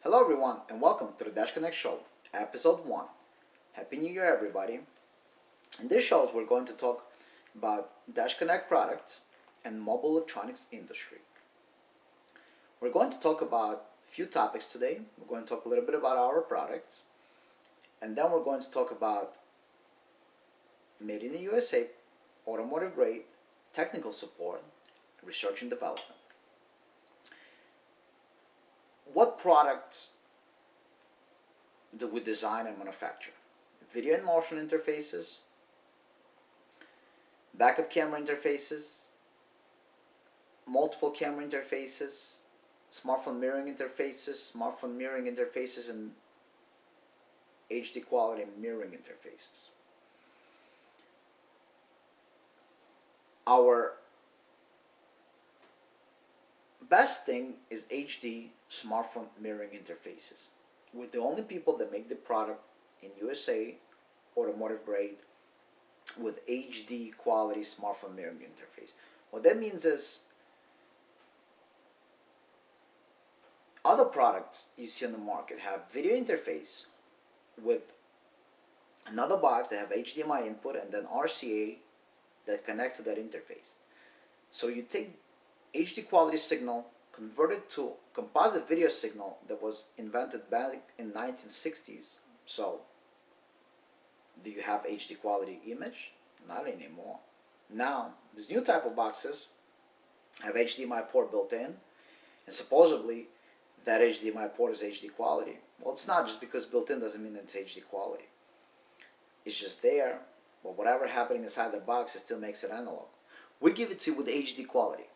Hello everyone and welcome to the DashConnect Show, Episode 1. Happy New Year everybody. In this show we're going to talk about DashConnect products and mobile electronics industry. We're going to talk about a few topics today. We're going to talk a little bit about our products, and then we're going to talk about made in the USA, automotive grade, technical support, research and development. What products do we design and manufacture? Video and motion interfaces, backup camera interfaces, multiple camera interfaces, smartphone mirroring interfaces, and HD quality mirroring interfaces. Our best thing is HD smartphone mirroring interfaces. We're the only people that make the product in USA, automotive grade, with HD quality smartphone mirroring interface. What that means is other products you see on the market have video interface with another box that have HDMI input and then RCA that connects to that interface. So you take HD quality signal, convert it to composite video signal that was invented back in 1960s. So do you have HD quality image? Not anymore. Now, these new type of boxes have HDMI port built in, and supposedly that HDMI port is HD quality. Well, it's not. Just because built in doesn't mean it's HD quality. It's just there, but whatever happening inside the box, it still makes it analog. We give it to you with HD quality.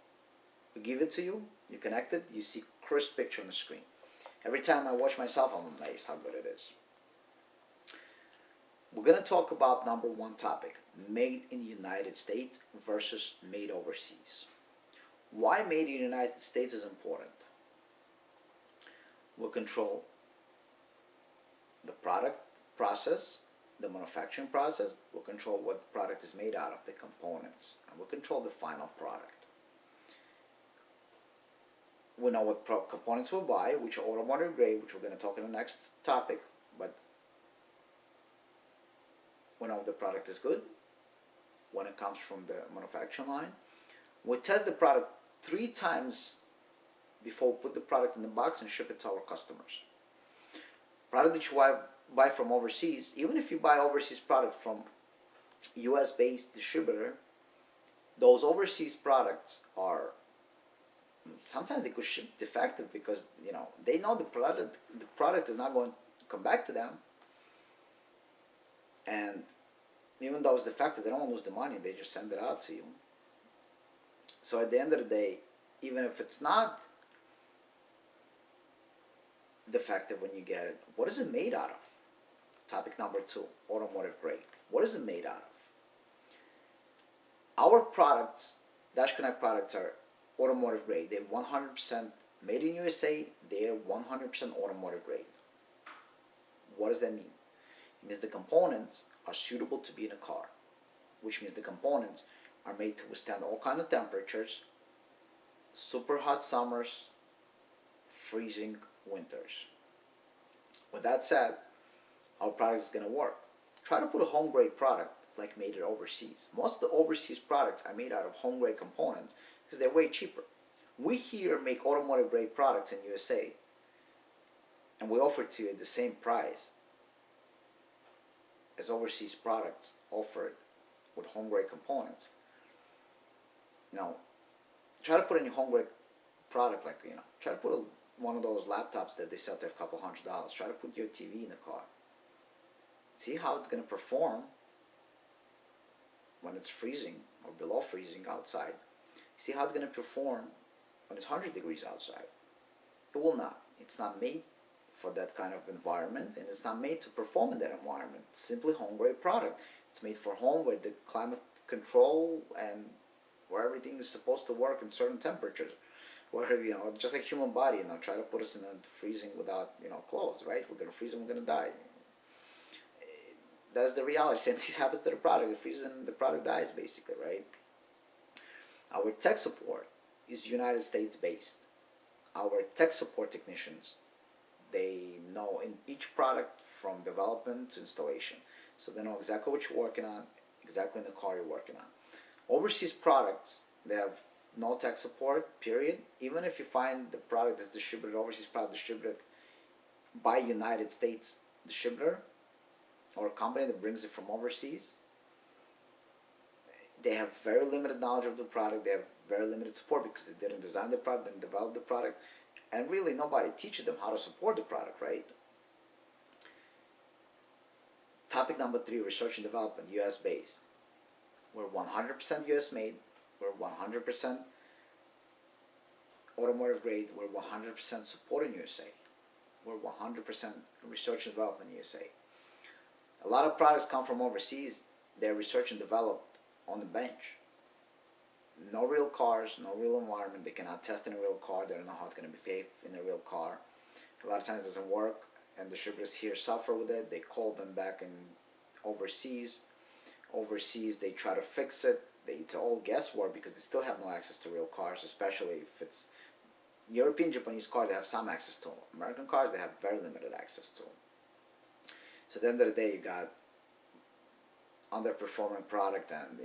We give it to you, you connect it, you see crisp picture on the screen. Every time I watch myself, I'm amazed how good it is. We're going to talk about number one topic, made in the United States versus made overseas. Why made in the United States is important. We'll control the product process, the manufacturing process. We'll control what the product is made out of, the components, and we'll control the final product. We know what components we'll buy, which are automotive grade, which we're going to talk in the next topic, but we know the product is good when it comes from the manufacturing line. We test the product 3 times before we put the product in the box and ship it to our customers. Product that you buy from overseas, even if you buy overseas product from US based distributor, those overseas products are sometimes they could ship defective because they know the product is not going to come back to them, and even though it's defective, they don't lose the money, they just send it out to you. So at the end of the day, even if it's not defective when you get it, what is it made out of? Topic number 2, automotive grade. What is it made out of? Our products, DashConnect products, are automotive grade. They're 100% made in USA. They're 100% automotive grade. What does that mean? It means the components are suitable to be in a car, which means the components are made to withstand all kinds of temperatures, super hot summers, freezing winters. With that said, our product is going to work. Try to put a home grade product like made it overseas. Most of the overseas products are made out of home grade components because they're way cheaper. We here make automotive grade products in USA, and we offer it to you at the same price as overseas products offered with home grade components. Now, try to put in your home grade product, like try to put one of those laptops that they sell to a couple $100. Try to put your TV in the car. See how it's going to perform when it's freezing or below freezing outside. See how it's going to perform when it's 100 degrees outside. It will not. It's not made for that kind of environment, and it's not made to perform in that environment. It's simply home grade product. It's made for home where the climate control and where everything is supposed to work in certain temperatures. Where just like human body, try to put us in a freezing without clothes, right? We're gonna freeze and we're gonna die. That's the reality. Same thing happens to the product. It freezes and the product dies, basically, right? Our tech support is United States based. Our tech support technicians They know in each product from development to installation. So they know exactly what you're working on, exactly in the car you're working on. Overseas products, they have no tech support, period. Even if you find the product is distributed, overseas product distributed by United States distributor or a company that brings it from overseas, they have very limited knowledge of the product. They have very limited support because they didn't design the product, didn't develop the product, and really nobody teaches them how to support the product, right? Topic number 3, research and development, US based. We're 100% US made. We're 100% automotive grade. We're 100% support in USA. We're 100% research and development in USA. A lot of products come from overseas. They're research and developed on the bench. No real cars, no real environment. They cannot test in a real car. They don't know how it's going to behave in a real car. A lot of times it doesn't work, and distributors here suffer with it. They call them back in overseas. Overseas, they try to fix it. It's all guesswork because they still have no access to real cars, especially if it's European, Japanese cars. They have some access to them. American cars, they have very limited access to them. So at the end of the day, you got underperforming product, and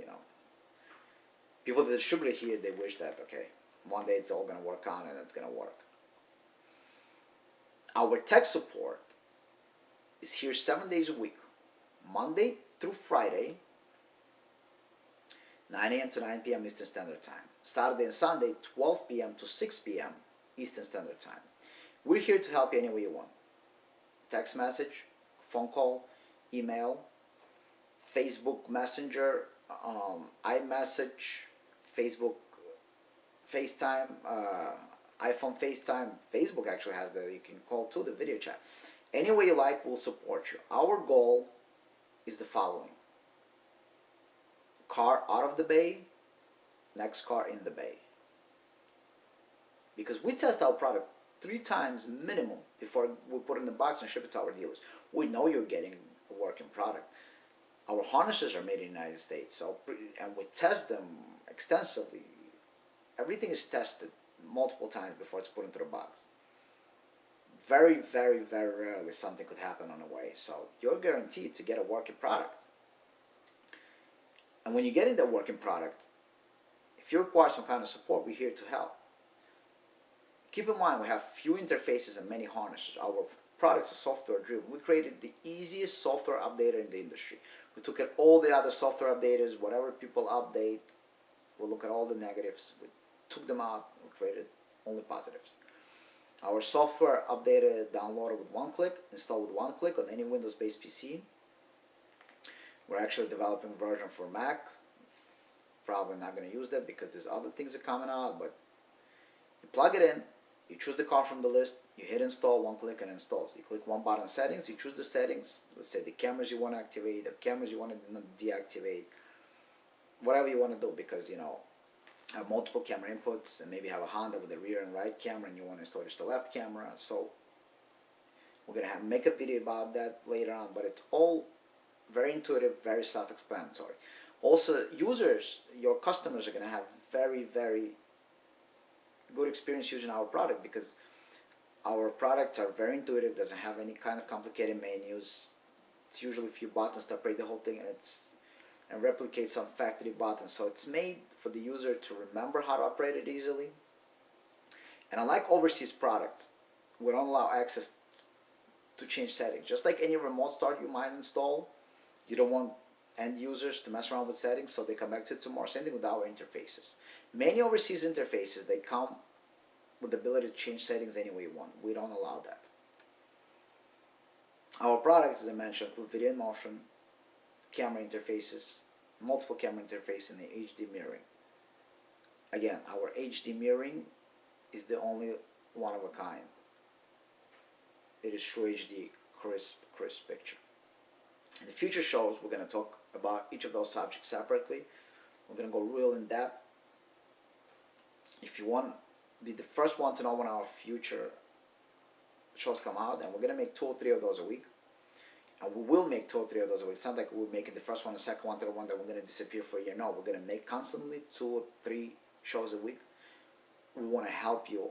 people that distribute it here, they wish that okay, one day it's all going to work on and it's going to work. Our tech support is here 7 days a week, Monday through Friday, 9 a.m. to 9 p.m. Eastern Standard Time. Saturday and Sunday, 12 p.m. to 6 p.m. Eastern Standard Time. We're here to help you any way you want. Text message, phone call, email, Facebook Messenger, iMessage, Facebook FaceTime, iPhone FaceTime. Facebook actually has that. You can call too, the video chat. Any way you like, we'll support you. Our goal is the following. Car out of the bay, next car in the bay. Because we test our product 3 times minimum before we put it in the box and ship it to our dealers. We know you're getting a working product. Our harnesses are made in the United States, and we test them extensively. Everything is tested multiple times before it's put into the box. Very, very, very rarely something could happen on the way. So you're guaranteed to get a working product. And when you get in that working product, if you require some kind of support, we're here to help. Keep in mind, we have few interfaces and many harnesses. Our products are software driven. We created the easiest software updater in the industry. We took at all the other software updaters, whatever people update, we look at all the negatives, we took them out, we created only positives. Our software updated, downloaded with one click, installed with one click on any Windows-based PC. We're actually developing a version for Mac. Probably not going to use that because there's other things that are coming out, but you plug it in, you choose the car from the list, you hit install, one click and installs. You click one button settings, you choose the settings, let's say the cameras you want to activate, the cameras you want to deactivate, whatever you want to do, because have multiple camera inputs and maybe have a Honda with a rear and right camera and you want to install just the left camera. So we're going to make a video about that later on, but it's all very intuitive, very self-explanatory. Also, users, your customers are going to have very, very good experience using our product because our products are very intuitive, doesn't have any kind of complicated menus. It's usually a few buttons to operate the whole thing, and replicates some factory buttons. So it's made for the user to remember how to operate it easily. And unlike overseas products, we don't allow access to change settings. Just like any remote start you might install, you don't want end users to mess around with settings, so they come back to it tomorrow. Same thing with our interfaces. Many overseas interfaces, they come with the ability to change settings any way you want. We don't allow that. Our products, as I mentioned, include video in motion, camera interfaces, multiple camera interfaces, and the HD mirroring. Again, our HD mirroring is the only one of a kind. It is true HD, crisp picture. In the future shows, we're going to talk about each of those subjects separately. We're going to go real in depth. If you want to be the first one to know when our future shows come out, and we're going to make 2 or 3 of those a week. And we will make 2 or 3 of those a week. It's not like we're making the first one, the second one, third one, that we're going to disappear for a year. No, we're going to make constantly 2 or 3 shows a week. We want to help you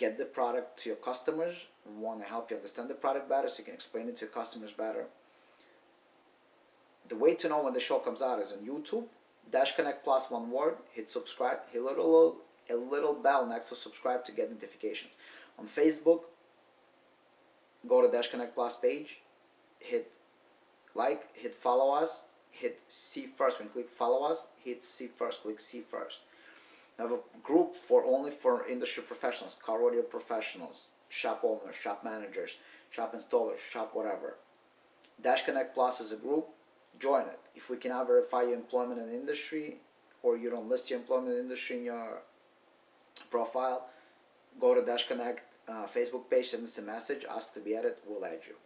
get the product to your customers. We want to help you understand the product better so you can explain it to your customers better. The way to know when the show comes out is on YouTube. DashConnect Plus, one word. Hit subscribe. Hit a little bell next to subscribe to get notifications. On Facebook, go to DashConnect Plus page. Hit like. Hit follow us. Hit see first. When you click follow us, hit see first. Click see first. I have a group only for industry professionals, car audio professionals, shop owners, shop managers, shop installers, shop whatever. DashConnect Plus is a group. Join it. If we cannot verify your employment in the industry, or you don't list your employment in the industry in your profile, go to DashConnect Facebook page, send us a message, ask to be added, we'll add you.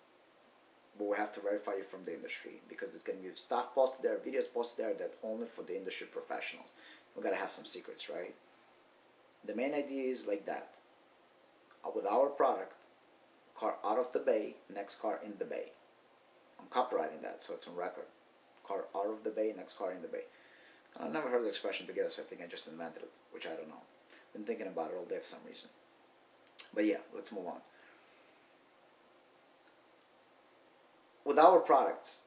But we have to verify you from the industry, because there's going to be stuff posted there, videos posted there that only for the industry professionals. We got to have some secrets, right? The main idea is like that. With our product, car out of the bay, next car in the bay. I'm copywriting that, so it's on record. Car out of the bay, next car in the bay. And I've never heard the expression together, so I think I just invented it, which I don't know. Been thinking about it all day for some reason. But yeah, let's move on. With our products,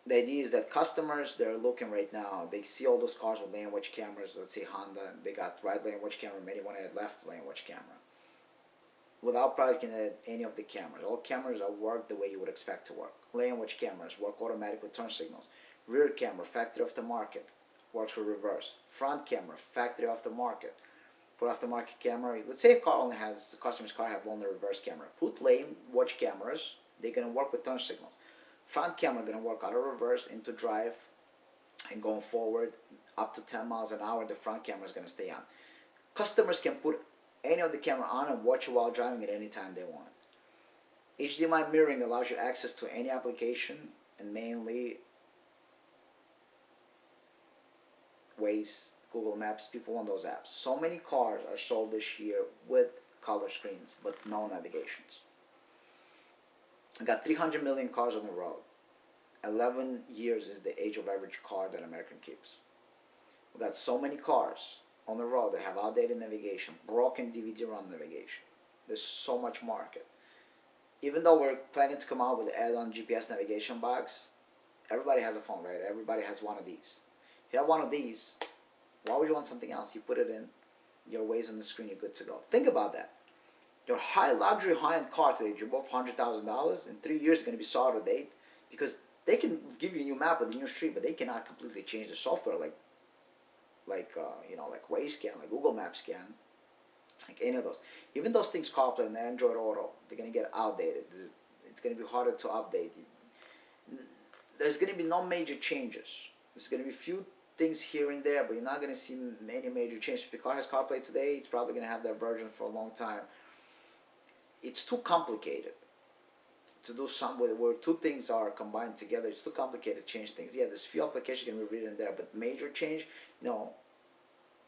the idea is that customers, they're looking right now, they see all those cars with lane watch cameras. Let's say Honda, they got right lane watch camera, many want to add left lane watch camera. With our product, you can add any of the cameras. All cameras are work the way you would expect to work. Lane watch cameras work automatic with turn signals. Rear camera, factory aftermarket, works with reverse. Front camera, factory aftermarket. Put aftermarket camera. Let's say a car only has, the customer's car have only reverse camera. Put lane watch cameras, they're going to work with turn signals. Front camera going to work out of reverse into drive and going forward up to 10 miles an hour. The front camera is going to stay on. Customers can put any of the camera on and watch it while driving at any time they want. HDMI mirroring allows you access to any application, and mainly Waze, Google Maps. People want those apps. So many cars are sold this year with color screens but no navigations. We got 300 million cars on the road. 11 years is the age of average car that American keeps. We got so many cars on the road that have outdated navigation, broken DVD-ROM navigation. There's so much market. Even though we're planning to come out with an add-on GPS navigation box, everybody has a phone, right? Everybody has one of these. If you have one of these, why would you want something else? You put it in your Waze on the screen, you're good to go. Think about that. Your high luxury, high-end car today, you're above $100,000, in 3 years it's going to be so out of date, because they can give you a new map with a new street, but they cannot completely change the software like Waze can, like Google Maps can, like any of those. Even those things, CarPlay and Android Auto, they're going to get outdated. It's going to be harder to update. There's going to be no major changes. There's going to be a few things here and there, but you're not going to see many major changes. If your car has CarPlay today, it's probably going to have that version for a long time. It's too complicated to do something where two things are combined together. It's too complicated to change things. Yeah, there's few applications can be written there, but major change,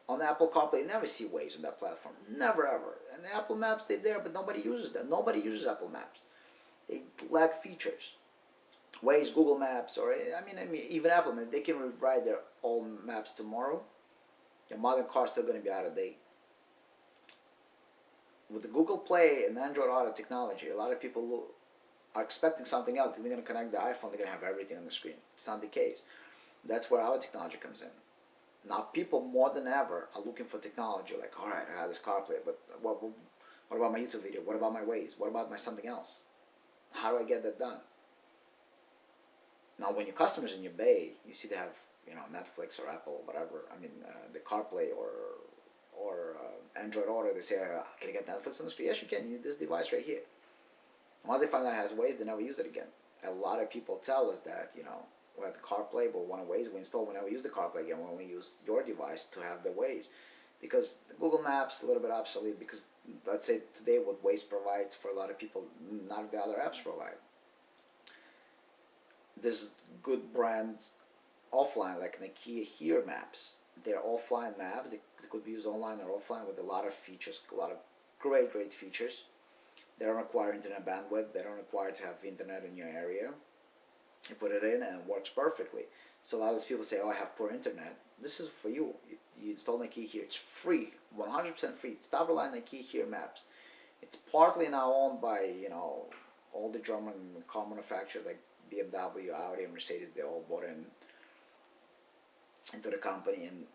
on Apple CarPlay, you never see Waze on that platform. Never, ever. And the Apple Maps, they're there, but nobody uses them. Nobody uses Apple Maps. They lack features. Waze, Google Maps, or even Apple Maps, they can rewrite their old maps tomorrow. Your modern car is still going to be out of date. With the Google Play and Android Auto technology, a lot of people are expecting something else. They're going to connect the iPhone, they're going to have everything on the screen. It's not the case. That's where our technology comes in. Now people more than ever are looking for technology, like, all right, I have this CarPlay, but what about my YouTube video? What about my Waze? What about my something else? How do I get that done? Now when your customers in your bay, you see they have, Netflix or Apple or whatever, the CarPlay or Android Auto, they say, can you get Netflix on the screen? Yes, you can. You need this device right here. Once they find out it has Waze, they never use it again. A lot of people tell us that, we have the CarPlay, but one Waze we install, we never use the CarPlay again. We only use your device to have the Waze. Because the Google Maps a little bit obsolete, because let's say today what Waze provides for a lot of people, none of the other apps provide. There's good brands offline, like Nokia Here Maps. They're offline maps. They could be used online or offline with a lot of features, a lot of great features. They don't require internet bandwidth. They don't require to have internet in your area. You put it in and it works perfectly. So a lot of these people say, oh, I have poor internet. This is for you. You install the key here. It's free, 100% free. It's top of the line the key here maps. It's partly now owned by, all the German car manufacturers like BMW, Audi, and Mercedes. They all bought into the company. And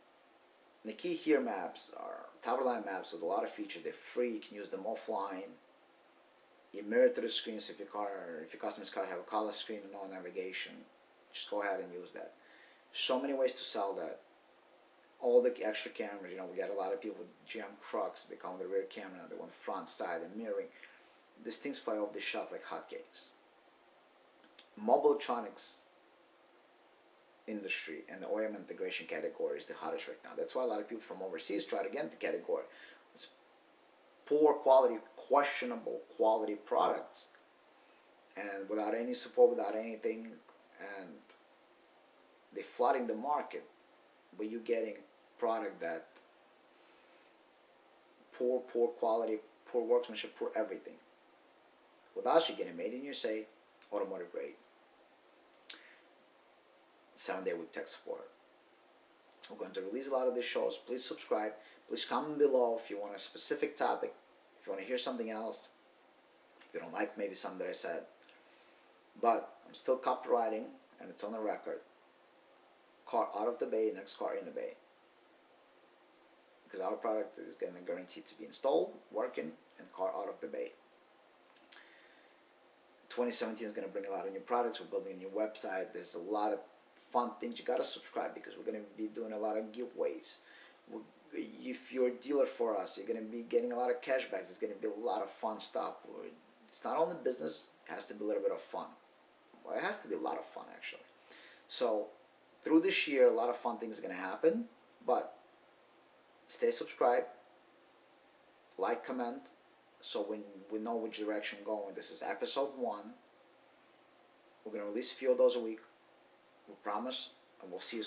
the key here maps are top of the line maps with a lot of features. They're free. You can use them offline. You mirror to the screen, so if your customer's car have a color screen and no navigation, just go ahead and use that. So many ways to sell that. All the extra cameras, we got a lot of people with GM trucks. They come with the rear camera, they want front, side, and mirroring. These things fly off the shelf like hotcakes. Mobile electronics industry and the OEM integration category is the hottest right now. That's why a lot of people from overseas try to get into the category. It's poor quality, questionable quality products, and without any support, without anything, and they're flooding the market. But you're getting product that poor quality, poor workmanship, poor everything. With us, you're getting made in USA, automotive grade, 7-day week tech support. We're going to release a lot of these shows. Please subscribe. Please comment below if you want a specific topic, if you want to hear something else, if you don't like maybe something that I said. But I'm still copywriting, and it's on the record. Car out of the bay, next car in the bay. Because our product is going to guarantee to be installed, working, and car out of the bay. 2017 is going to bring a lot of new products. We're building a new website. There's a lot of fun things. You got to subscribe because we're going to be doing a lot of giveaways. If you're a dealer for us, you're going to be getting a lot of cashbacks. It's going to be a lot of fun stuff. It's not only business. It has to be a little bit of fun. Well, it has to be a lot of fun, actually. So through this year, a lot of fun things are going to happen, but stay subscribed, like, comment, so when we know which direction going. This is episode 1. We're going to release a few of those a week. We promise, and we'll see you soon.